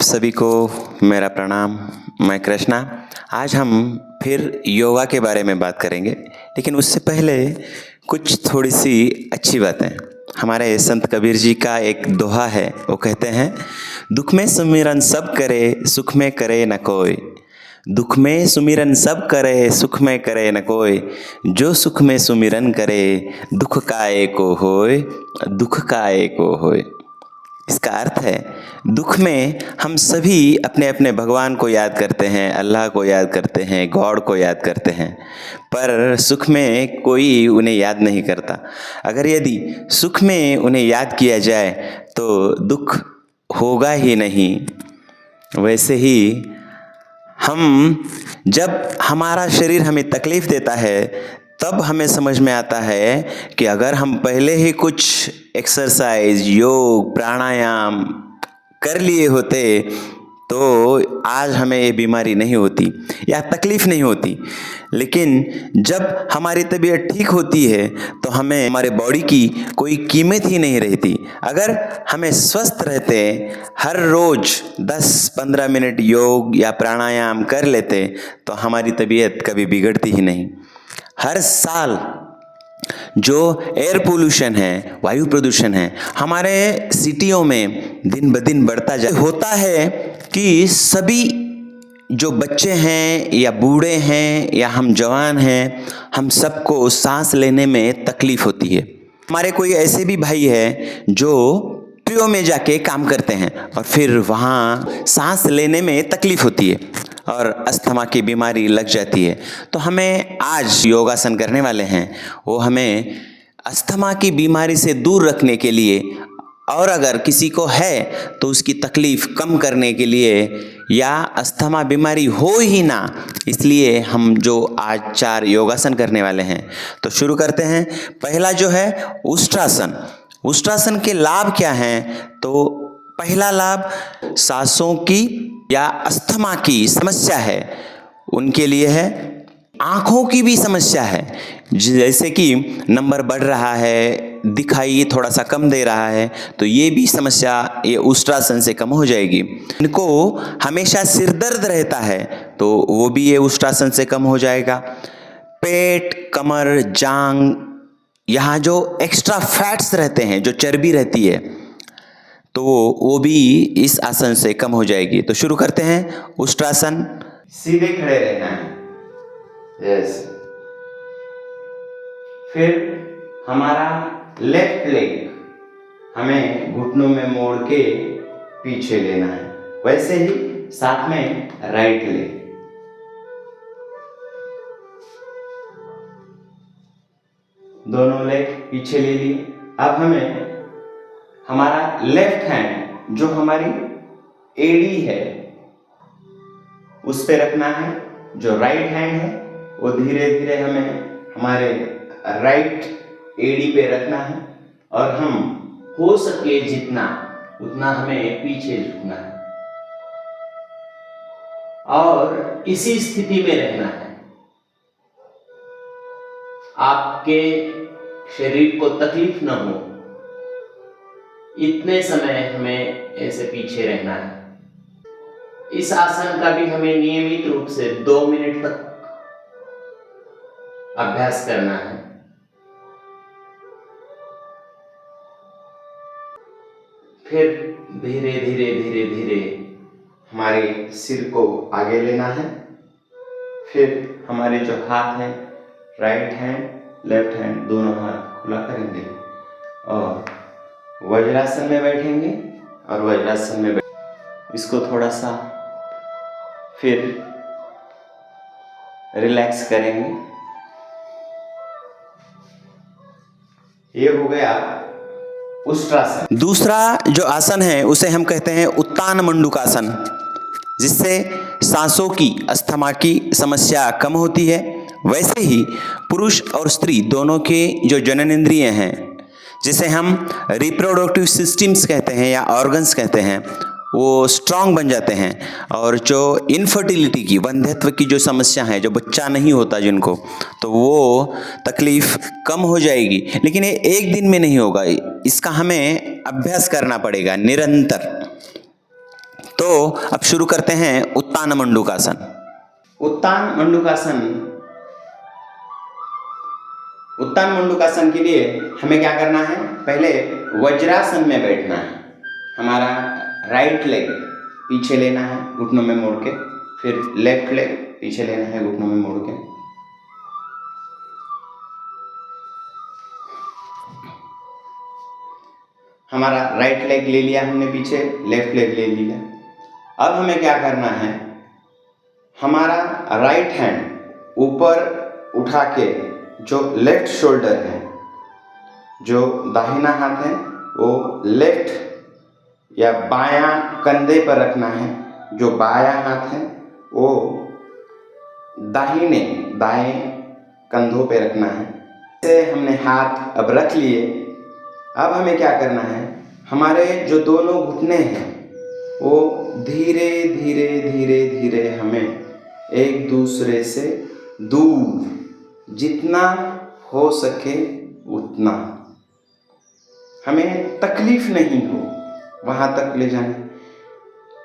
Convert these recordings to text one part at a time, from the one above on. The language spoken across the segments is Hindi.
सभी को मेरा प्रणाम। मैं कृष्णा। आज हम फिर योगा के बारे में बात करेंगे, लेकिन उससे पहले कुछ थोड़ी सी अच्छी बातें। हमारे संत कबीर जी का एक दोहा है, वो कहते हैं, दुख में सुमिरन सब करे, सुख में करे न कोई। दुख में सुमिरन सब करे, सुख में करे न कोई। जो सुख में सुमिरन करे, दुख का एको होय, दुख का एको होय। इसका अर्थ है, दुख में हम सभी अपने अपने भगवान को याद करते हैं, अल्लाह को याद करते हैं, गॉड को याद करते हैं, पर सुख में कोई उन्हें याद नहीं करता। अगर यदि सुख में उन्हें याद किया जाए तो दुख होगा ही नहीं। वैसे ही हम जब हमारा शरीर हमें तकलीफ देता है, तब हमें समझ में आता है कि अगर हम पहले ही कुछ एक्सरसाइज, योग, प्राणायाम कर लिए होते तो आज हमें ये बीमारी नहीं होती या तकलीफ नहीं होती। लेकिन जब हमारी तबीयत ठीक होती है तो हमें हमारे बॉडी की कोई कीमत ही नहीं रहती। अगर हमें स्वस्थ रहते, हर रोज 10-15 मिनट योग या प्राणायाम कर लेते तो हमारी तबीयत कभी बिगड़ती ही नहीं। हर साल जो एयर पोल्यूशन है, वायु प्रदूषण है, हमारे सिटियों में दिन ब दिन बढ़ता जा होता है कि सभी जो बच्चे हैं या बूढ़े हैं या हम जवान हैं, हम सबको सांस लेने में तकलीफ होती है। हमारे कोई ऐसे भी भाई है जो फैक्ट्रियों में जाके काम करते हैं और फिर वहाँ सांस लेने में तकलीफ होती है और अस्थमा की बीमारी लग जाती है। तो हमें आज योगासन करने वाले हैं, वो हमें अस्थमा की बीमारी से दूर रखने के लिए, और अगर किसी को है तो उसकी तकलीफ कम करने के लिए, या अस्थमा बीमारी हो ही ना, इसलिए हम जो आज 4 योगासन करने वाले हैं। तो शुरू करते हैं। पहला जो है उष्ट्रासन। उष्ट्रासन के लाभ क्या हैं? तो पहला लाभ, सांसों की या अस्थमा की समस्या है उनके लिए है। आँखों की भी समस्या है, जैसे कि नंबर बढ़ रहा है, दिखाई थोड़ा सा कम दे रहा है, तो ये भी समस्या ये उष्ट्रासन से कम हो जाएगी। इनको हमेशा सिर दर्द रहता है तो वो भी ये उष्ट्रासन से कम हो जाएगा। पेट, कमर, जांघ, यहाँ जो एक्स्ट्रा फैट्स रहते हैं, जो चर्बी रहती है, तो वो भी इस आसन से कम हो जाएगी। तो शुरू करते हैं उष्ट्रासन। सीधे खड़े रहना है, यस। फिर हमारा लेफ्ट लेग हमें घुटनों में मोड़ के पीछे लेना है, वैसे ही साथ में राइट लेग। दोनों लेग पीछे ले लिए। अब हमें हमारा लेफ्ट हैंड जो हमारी एड़ी है उस पे रखना है। जो राइट हैंड है वो धीरे धीरे हमें हमारे राइट एड़ी पे रखना है और हम हो सके जितना उतना हमें पीछे झुकना है और इसी स्थिति में रहना है। आपके शरीर को तकलीफ न हो, इतने समय हमें ऐसे पीछे रहना है। इस आसन का भी हमें नियमित रूप से 2 मिनट तक अभ्यास करना है। फिर धीरे धीरे धीरे धीरे हमारे सिर को आगे लेना है। फिर हमारे जो हाथ हैं, राइट हैंड, लेफ्ट हैंड, दोनों हाथ खुला करेंगे और वज्रासन में बैठेंगे। और वज्रासन में इसको थोड़ा सा फिर रिलैक्स करेंगे। ये हो गया उष्ट्रासन। दूसरा जो आसन है उसे हम कहते हैं उत्तान मंडूकासन, जिससे सांसों की, अस्थमा की समस्या कम होती है। वैसे ही पुरुष और स्त्री दोनों के जो जननेंद्रिय हैं, जिसे हम रिप्रोडक्टिव सिस्टम्स कहते हैं या ऑर्गन्स कहते हैं, वो स्ट्रांग बन जाते हैं। और जो इनफर्टिलिटी की, वंध्यत्व की जो समस्या है, जो बच्चा नहीं होता जिनको, तो वो तकलीफ कम हो जाएगी। लेकिन ये एक दिन में नहीं होगा, इसका हमें अभ्यास करना पड़ेगा निरंतर। तो अब शुरू करते हैं उत्तान मंडूकासन। उत्तान मंडूकासन, उत्तान मंडूकासन के लिए हमें क्या करना है, पहले वज्रासन में बैठना है। हमारा राइट लेग पीछे लेना है घुटनों में मोड़ के, फिर लेफ्ट लेग पीछे लेना है घुटनों में मोड़ के। हमारा राइट लेग ले लिया हमने पीछे, लेफ्ट लेग ले लिया। अब हमें क्या करना है, हमारा राइट हैंड ऊपर उठा के जो लेफ्ट शोल्डर है, जो दाहिना हाथ है वो लेफ्ट या बायां कंधे पर रखना है, जो बायां हाथ है वो दाएं कंधों पे रखना है। ऐसे हमने हाथ अब रख लिए। अब हमें क्या करना है, हमारे जो दोनों घुटने हैं वो धीरे धीरे धीरे धीरे हमें एक दूसरे से दूर, जितना हो सके उतना, हमें तकलीफ नहीं हो वहाँ तक ले जाना।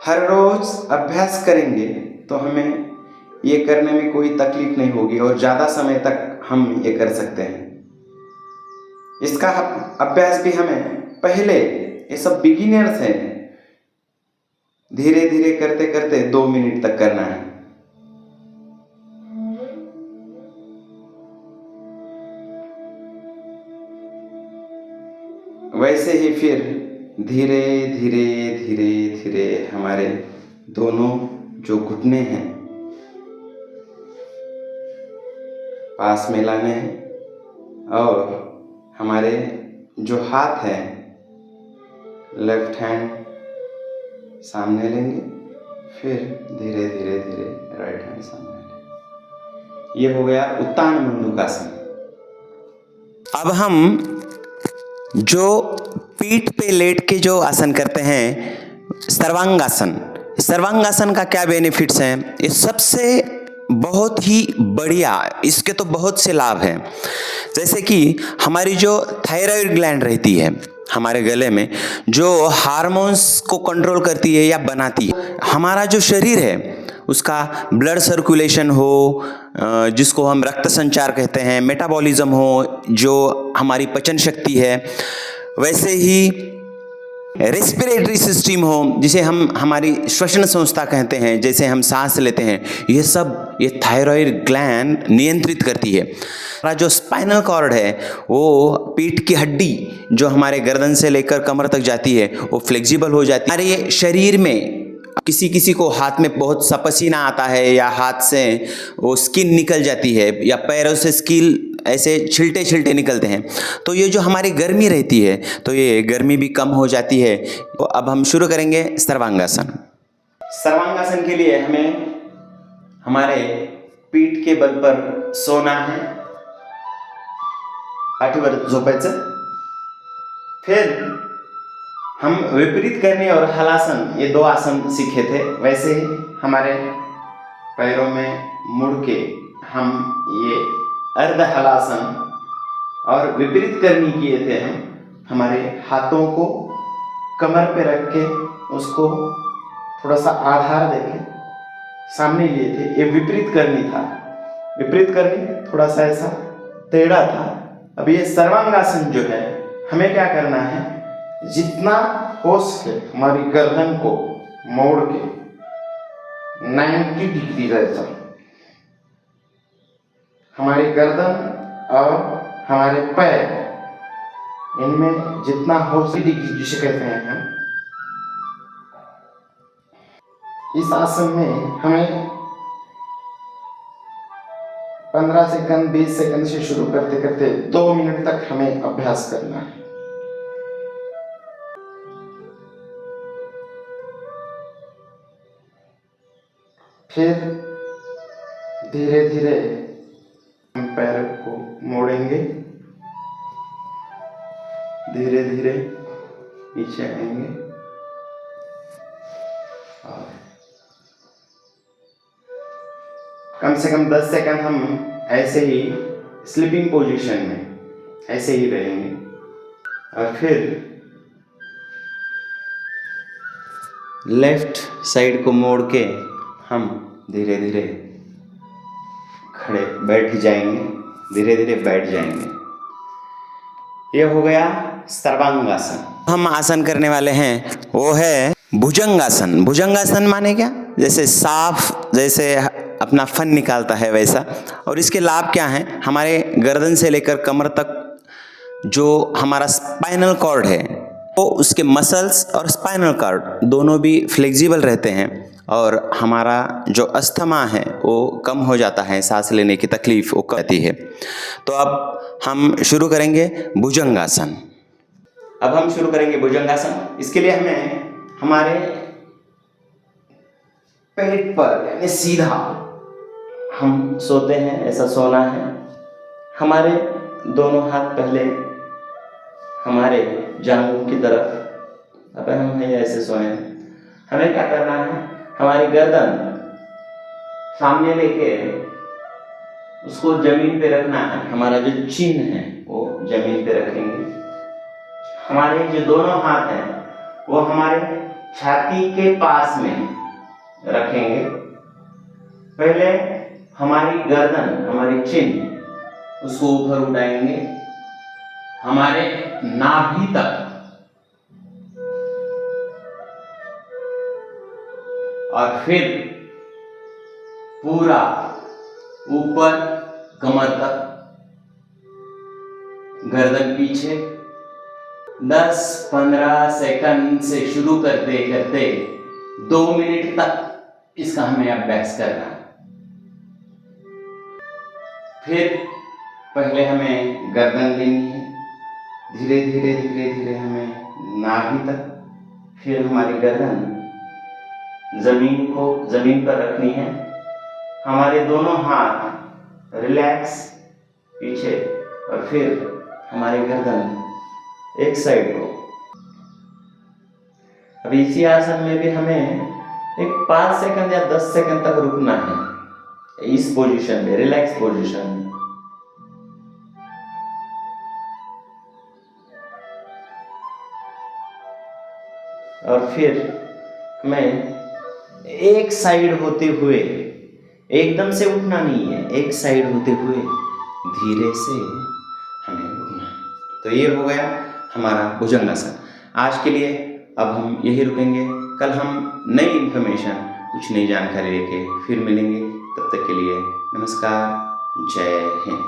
हर रोज अभ्यास करेंगे तो हमें ये करने में कोई तकलीफ नहीं होगी और ज़्यादा समय तक हम ये कर सकते हैं। इसका अभ्यास भी हमें पहले, ये सब बिगिनर्स हैं, धीरे धीरे करते करते 2 मिनट तक करना है। वैसे ही फिर धीरे धीरे धीरे धीरे हमारे दोनों जो घुटने हैं पास में लाने हैं और हमारे जो हाथ है लेफ्ट हैंड सामने लेंगे, फिर धीरे धीरे धीरे राइट हैंड सामने लेंगे। ये हो गया उत्तान मंडूकासन। अब हम जो पीठ पे लेट के जो आसन करते हैं सर्वांगासन, सर्वांगासन का क्या बेनिफिट्स हैं, ये सबसे बहुत ही बढ़िया, इसके तो बहुत से लाभ हैं। जैसे कि हमारी जो थायराइड ग्लैंड रहती है हमारे गले में, जो हार्मोन्स को कंट्रोल करती है या बनाती है, हमारा जो शरीर है उसका ब्लड सर्कुलेशन हो, जिसको हम रक्त संचार कहते हैं, मेटाबॉलिज्म हो, जो हमारी पचन शक्ति है, वैसे ही रेस्पिरेटरी सिस्टम हो, जिसे हम हमारी श्वसन संस्था कहते हैं, जैसे हम सांस लेते हैं, ये सब ये थायराइड ग्लैंड नियंत्रित करती है। हमारा जो स्पाइनल कॉर्ड है, वो पीठ की हड्डी जो हमारे गर्दन से लेकर कमर तक जाती है, वो फ्लेक्सिबल हो जाती है। हमारे शरीर में किसी को हाथ में बहुत सा पसीना आता है या हाथ से वो स्किन निकल जाती है या पैरों से स्किन ऐसे छिलटे छिलटे निकलते हैं, तो ये जो हमारी गर्मी रहती है तो ये गर्मी भी कम हो जाती है। तो अब हम शुरू करेंगे सर्वांगासन। सर्वांगासन के लिए हमें हमारे पीठ के बल पर सोना है, पाठीवर झोपायचं। फिर हम विपरीत करनी और हलासन, ये 2 आसन सीखे थे, वैसे ही हमारे पैरों में मुड़ के हम ये अर्ध हलासन और विपरीत करनी किए थे। हम हमारे हाथों को कमर पे रख के उसको थोड़ा सा आधार देके सामने लिए थे, ये विपरीत करनी था। विपरीत करनी थोड़ा सा ऐसा टेढ़ा था। अब ये सर्वांगासन जो है, हमें क्या करना है, जितना हो सके हमारी गर्दन को मोड़ के 90 डिग्री रहता, हमारी गर्दन और हमारे पैर, इनमें जितना हो सके डिग्री जिसे कहते हैं हम, इस आसन में हमें 15 सेकंड 20 सेकंड से शुरू करते करते 2 मिनट तक हमें अभ्यास करना है। फिर धीरे धीरे हम पैर को मोड़ेंगे, धीरे धीरे नीचे आएंगे और कम से कम 10 सेकंड हम ऐसे ही स्लीपिंग पोजीशन में ऐसे ही रहेंगे और फिर लेफ्ट साइड को मोड़ के हम धीरे धीरे खड़े बैठ जाएंगे, धीरे धीरे बैठ जाएंगे। ये हो गया सर्वांगासन। हम आसन करने वाले हैं वो है भुजंगासन। भुजंगासन माने क्या? जैसे साफ जैसे अपना फन निकालता है वैसा। और इसके लाभ क्या हैं? हमारे गर्दन से लेकर कमर तक जो हमारा स्पाइनल कॉर्ड है वो उसके मसल्स और स्पाइनल कॉर्ड दोनों भी फ्लेक्सिबल रहते हैं और हमारा जो अस्थमा है वो कम हो जाता है, सांस लेने की तकलीफ वो कम आती है। तो अब हम शुरू करेंगे भुजंगासन। अब हम शुरू करेंगे भुजंगासन। इसके लिए हमें हमारे पेट पर यानी सीधा हम सोते हैं, ऐसा सोना है। हमारे दोनों हाथ पहले हमारे जांघों की तरफ, अब हम ऐसे सोए। हमें क्या करना है? हमारी गर्दन सामने लेके उसको जमीन पे रखना है। हमारा जो चिन है वो जमीन पे रखेंगे। हमारे जो दोनों हाथ हैं वो हमारे छाती के पास में रखेंगे। पहले हमारी गर्दन, हमारी चिन उसको ऊपर उठाएंगे हमारे नाभि तक, और फिर पूरा ऊपर कमर तक, गर्दन पीछे। 10-15 सेकंड से शुरू करते करते 2 मिनट तक इसका हमें अभ्यास करना है। फिर पहले हमें गर्दन लेनी है, धीरे धीरे धीरे धीरे हमें नाभि तक, फिर हमारी गर्दन जमीन पर रखनी है। हमारे दोनों हाथ रिलैक्स पीछे, और फिर हमारी गर्दन एक साइड को। अब इसी आसन में भी हमें एक 5 सेकंड या 10 सेकंड तक रुकना है इस पोजीशन में, रिलैक्स पोजीशन में। और फिर हमें एक साइड होते हुए, एकदम से उठना नहीं है, एक साइड होते हुए धीरे से हमें उठना है। तो ये हो गया हमारा भुजंगासन। आज के लिए अब हम यही रुकेंगे। कल हम नई इन्फॉर्मेशन, कुछ नई जानकारी लेके फिर मिलेंगे। तब तक के लिए नमस्कार, जय हिंद।